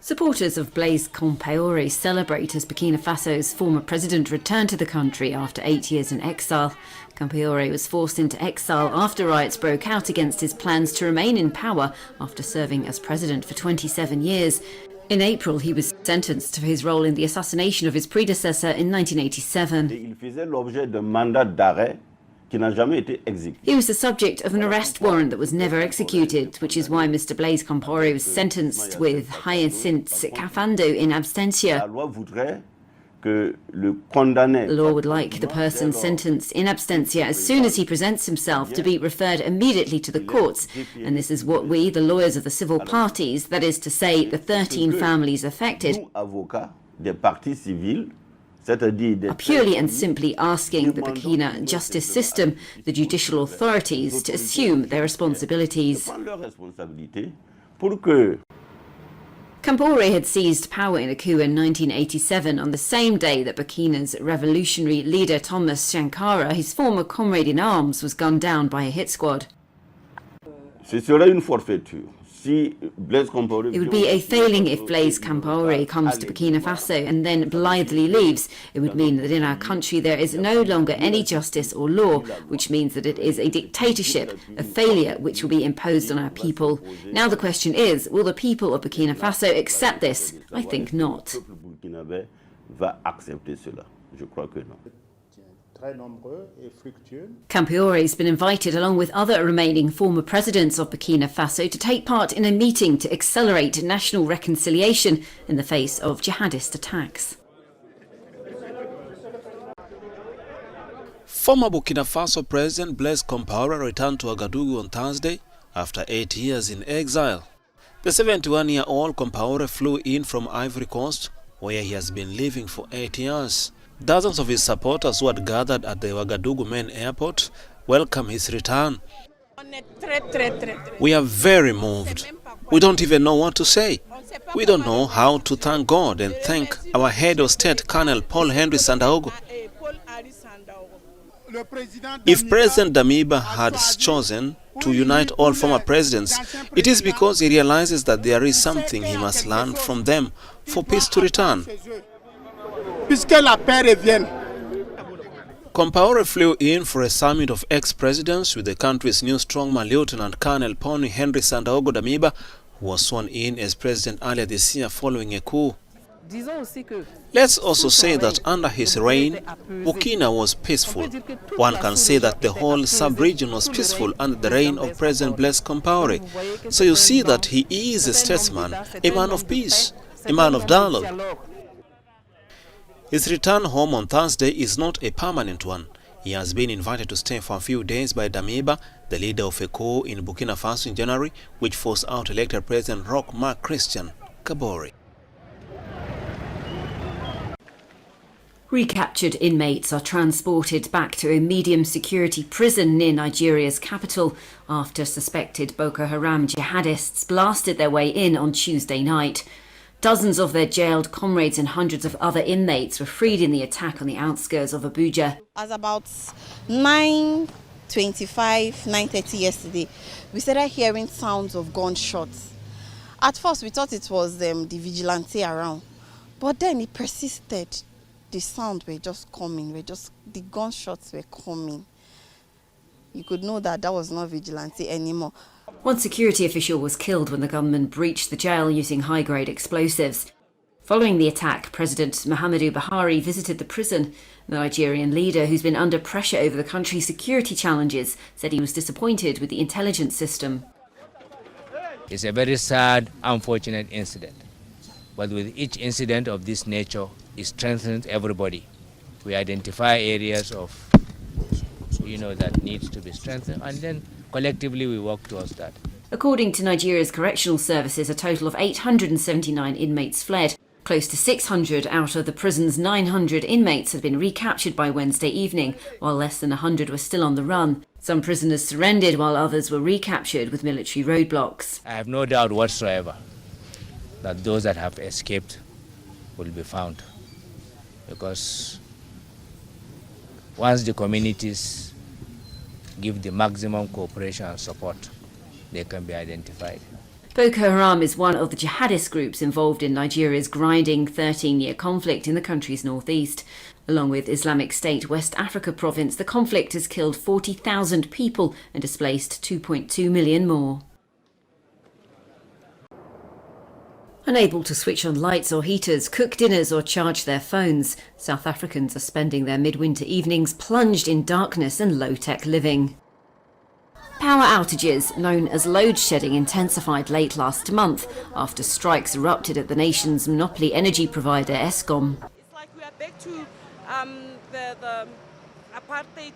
Supporters of Blaise Compaoré celebrate as Burkina Faso's former president returned to the country after 8 years in exile. Compaoré was forced into exile after riots broke out against his plans to remain in power after serving as president for 27 years. In April, he was sentenced for his role in the assassination of his predecessor in 1987. He was the subject of an arrest warrant that was never executed, which is why Mr. Blaise Compaoré was sentenced with hyacinths cafando in absentia. The law would like the person sentenced in absentia as soon as he presents himself to be referred immediately to the courts, and this is what we, the lawyers of the civil parties, that is to say the 13 families affected, are purely and simply asking the Burkina justice system, the judicial authorities, to assume their responsibilities. Compaore had seized power in a coup in 1987 on the same day that Burkina's revolutionary leader Thomas Sankara, his former comrade in arms, was gunned down by a hit squad. It would be a failing if Blaise Compaoré comes to Burkina Faso and then blithely leaves. It would mean that in our country there is no longer any justice or law, which means that it is a dictatorship, a failure which will be imposed on our people. Now the question is, will the people of Burkina Faso accept this? I think not. Compaoré has been invited along with other remaining former presidents of Burkina Faso to take part in a meeting to accelerate national reconciliation in the face of jihadist attacks. Former Burkina Faso President Blaise Compaoré returned to Ouagadougou on Thursday after 8 years in exile. The 71-year-old Compaoré flew in from Ivory Coast, where he has been living for 8 years. Dozens of his supporters who had gathered at the Ouagadougou main airport welcome his return. We are very moved. We don't even know what to say. We don't know how to thank God and thank our head of state, Colonel Paul Henry Sandaogo. If President Damiba had chosen to unite all former presidents, it is because he realizes that there is something he must learn from them for peace to return. Compaore flew in for a summit of ex-presidents with the country's new strongman Lieutenant Colonel Paul Henry Sandaogo Damiba, who was sworn in as president earlier this year following a coup. Let's also say that under his reign, Burkina was peaceful. One can say that the whole sub-region was peaceful under the reign of President Blaise Compaoré. So you see that he is a statesman, a man of peace, a man of dialogue. His return home on Thursday is not a permanent one. He has been invited to stay for a few days by Damiba, the leader of a coup in Burkina Faso in January, which forced out elected President Roch Marc Christian Kabore. Recaptured inmates are transported back to a medium-security prison near Nigeria's capital after suspected Boko Haram jihadists blasted their way in on Tuesday night. Dozens of their jailed comrades and hundreds of other inmates were freed in the attack on the outskirts of Abuja. At about 9:25, 9:30 yesterday, we started hearing sounds of gunshots. At first, we thought it was the vigilante around, but then it persisted. The sound were just coming, the gunshots were coming. You could know that was not vigilante anymore. One security official was killed when the gunmen breached the jail using high-grade explosives. Following the attack, President Muhammadu Buhari visited the prison. The Nigerian leader, who's been under pressure over the country's security challenges, said he was disappointed with the intelligence system. It's a very sad, unfortunate incident. But with each incident of this nature, it strengthens everybody. We identify areas of, that needs to be strengthened, and then collectively we work towards that. According to Nigeria's correctional services, a total of 879 inmates fled. Close to 600 out of the prison's 900 inmates had been recaptured by Wednesday evening, while less than 100 were still on the run. Some prisoners surrendered while others were recaptured with military roadblocks. I have no doubt whatsoever that those that have escaped will be found, because once the communities give the maximum cooperation and support, they can be identified. Boko Haram is one of the jihadist groups involved in Nigeria's grinding 13-year conflict in the country's northeast. Along with Islamic State West Africa province, the conflict has killed 40,000 people and displaced 2.2 million more. Unable to switch on lights or heaters, cook dinners or charge their phones, South Africans are spending their midwinter evenings plunged in darkness and low-tech living. Power outages, known as load shedding, intensified late last month after strikes erupted at the nation's monopoly energy provider Eskom. It's like we are back to the apartheid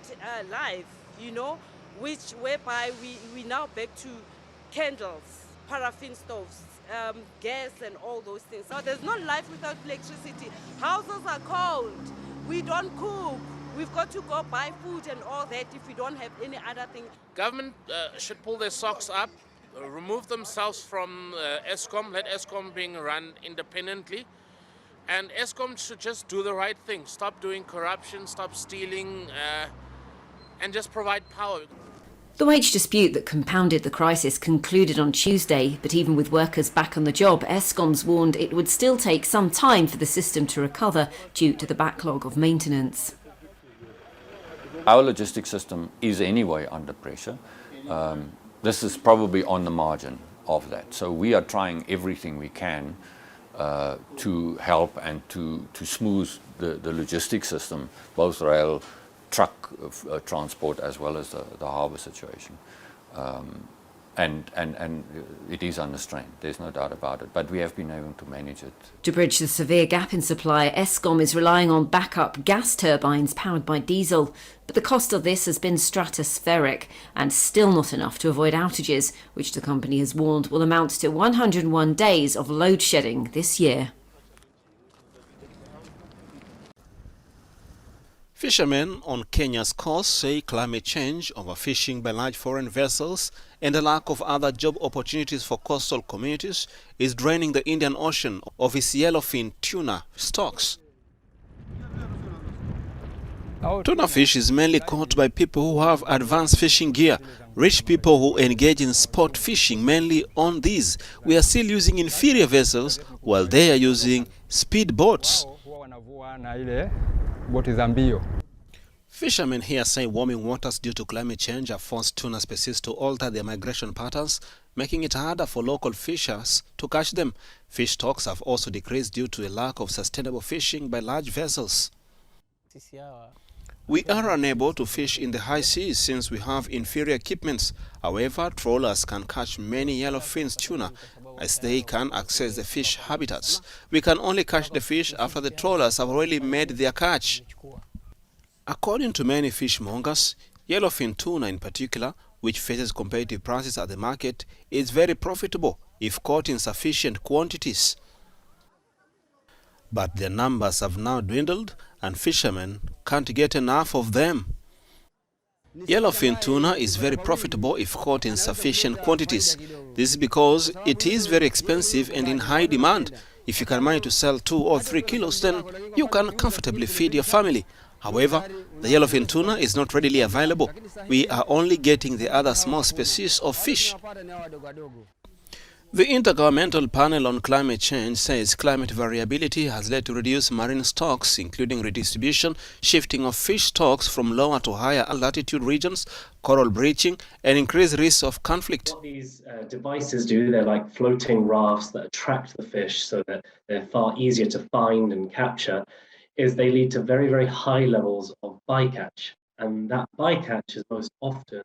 life, you know, whereby we now back to candles, paraffin stoves, gas and all those things. So there's no life without electricity. Houses are cold. We don't cook. We've got to go buy food and all that if we don't have any other thing. Government should pull their socks up, remove themselves from Eskom, let Eskom being run independently. And Eskom should just do the right thing. Stop doing corruption, stop stealing, and just provide power. The wage dispute that compounded the crisis concluded on Tuesday, but even with workers back on the job, Eskom's warned it would still take some time for the system to recover due to the backlog of maintenance. Our logistics system is anyway under pressure. This is probably on the margin of that. So we are trying everything we can to help and to smooth the logistics system, both rail, truck transport as well as the harbour situation. And it is under strain, there's no doubt about it, but we have been able to manage it. To bridge the severe gap in supply, Eskom is relying on backup gas turbines powered by diesel, but the cost of this has been stratospheric and still not enough to avoid outages, which the company has warned will amount to 101 days of load shedding this year. Fishermen on Kenya's coast say climate change, overfishing by large foreign vessels, and a lack of other job opportunities for coastal communities is draining the Indian Ocean of its yellowfin tuna stocks. Tuna fish is mainly caught by people who have advanced fishing gear. Rich people who engage in sport fishing mainly on these. We are still using inferior vessels while they are using speed boats. Fishermen here say warming waters due to climate change have forced tuna species to alter their migration patterns, making it harder for local fishers to catch them. Fish stocks have also decreased due to a lack of sustainable fishing by large vessels. We are unable to fish in the high seas since we have inferior equipments. However, trawlers can catch many yellowfin tuna as they can access the fish habitats. We can only catch the fish after the trawlers have already made their catch. According to many fishmongers, yellowfin tuna in particular, which faces competitive prices at the market, is very profitable if caught in sufficient quantities. But their numbers have now dwindled and fishermen can't get enough of them. Yellowfin tuna is very profitable if caught in sufficient quantities. This is because it is very expensive and in high demand. If you can manage to sell 2 or 3 kilos, then you can comfortably feed your family. However, the yellowfin tuna is not readily available. We are only getting the other small species of fish. The Intergovernmental Panel on Climate Change says climate variability has led to reduced marine stocks, including redistribution, shifting of fish stocks from lower to higher latitude regions, coral bleaching, and increased risks of conflict. What these devices do, they're like floating rafts that attract the fish so that they're far easier to find and capture, is they lead to very, very high levels of bycatch. And that bycatch is most often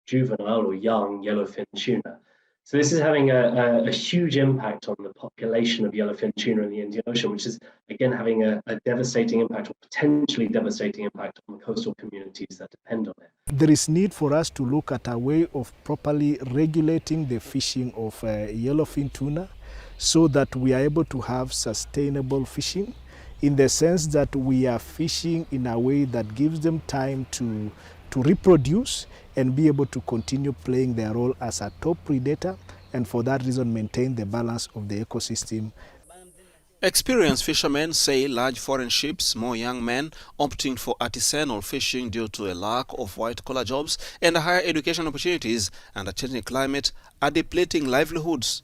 juvenile or young yellowfin tuna. So this is having a huge impact on the population of yellowfin tuna in the Indian Ocean, which is, again, having a devastating impact or potentially devastating impact on the coastal communities that depend on it. There is need for us to look at a way of properly regulating the fishing of yellowfin tuna so that we are able to have sustainable fishing in the sense that we are fishing in a way that gives them time to reproduce and be able to continue playing their role as a top predator, and for that reason maintain the balance of the ecosystem. Experienced fishermen say large foreign ships, more young men opting for artisanal fishing due to a lack of white-collar jobs and higher education opportunities and a changing climate are depleting livelihoods.